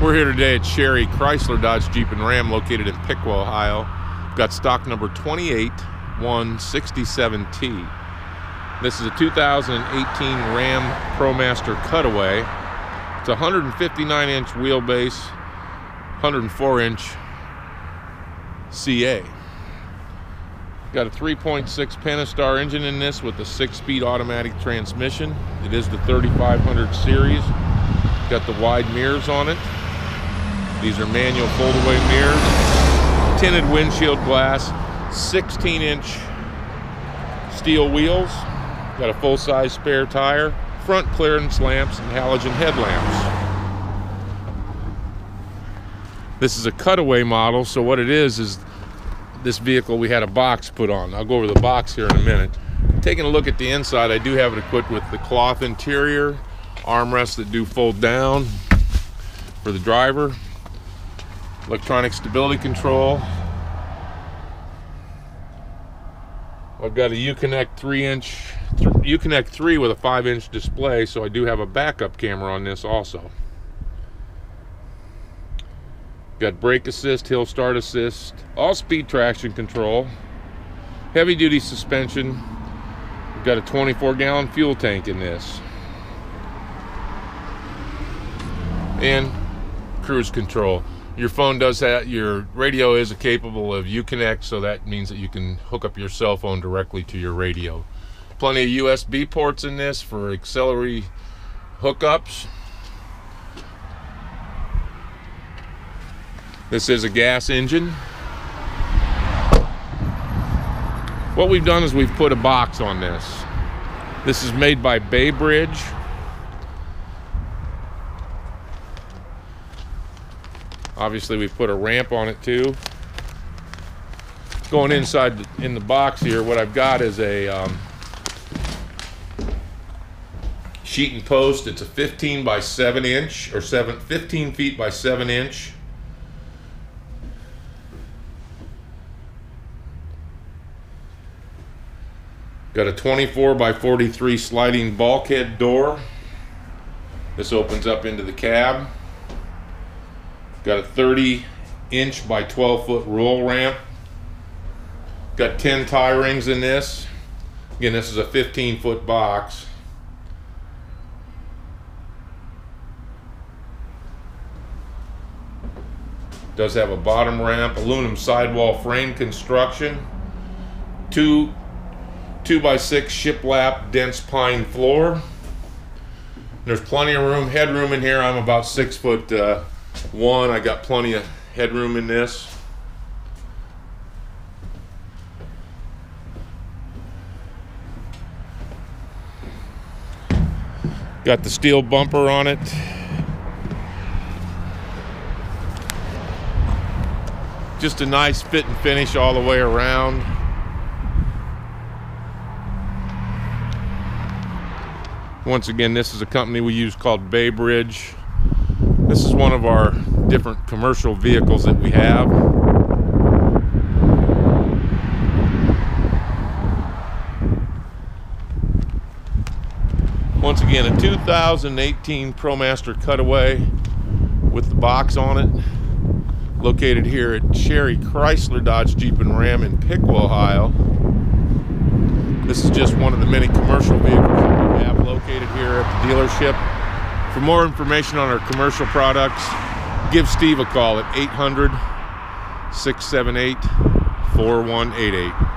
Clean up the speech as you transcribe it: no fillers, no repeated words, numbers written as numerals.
We're here today at Sherry Chrysler Dodge Jeep and Ram located in Piqua, Ohio. We've got stock number 28167T. This is a 2018 Ram ProMaster Cutaway. It's a 159-inch wheelbase, 104-inch CA. Got a 3.6 Pentastar engine in this with a 6-speed automatic transmission. It is the 3500 series. Got the wide mirrors on it. These are manual fold-away mirrors. Tinted windshield glass. 16-inch steel wheels. Got a full-size spare tire. Front clearance lamps and halogen headlamps. This is a cutaway model, so what it is this vehicle we had a box put on. I'll go over the box here in a minute. Taking a look at the inside, I do have it equipped with the cloth interior, armrests that do fold down for the driver, electronic stability control. I've got a Uconnect 3 with a 5-inch display, so I do have a backup camera on this also. Got brake assist, hill start assist, all-speed traction control, heavy-duty suspension. We've got a 24-gallon fuel tank in this, and cruise control. Your phone does that. Your radio is capable of Uconnect, so that means that you can hook up your cell phone directly to your radio. Plenty of USB ports in this for auxiliary hookups. This is a gas engine. What we've done is we've put a box on this. This is made by Bay Bridge. Obviously we put a ramp on it too. Going inside in the box here, what I've got is a sheet and post. It's a 15 by 7 inch or 15 feet by 7 inch. Got a 24 by 43 sliding bulkhead door. This opens up into the cab. Got a 30-inch by 12-foot roll ramp. Got 10 tie rings in this. Again, this is a 15-foot box. Does have a bottom ramp, aluminum sidewall frame construction, 2 by 6 shiplap dense pine floor. There's plenty of room, headroom in here. I'm about 6'1". I got plenty of headroom in this. Got the steel bumper on it. Just a nice fit and finish all the way around. Once again, this is a company we use called Bay Bridge. This is one of our different commercial vehicles that we have. Once again, a 2018 ProMaster Cutaway with the box on it. Located here at Sherry Chrysler Dodge Jeep and Ram in Piqua, Ohio. This is just one of the many commercial vehicles that we have located here at the dealership. For more information on our commercial products, give Steve a call at 800-678-4188.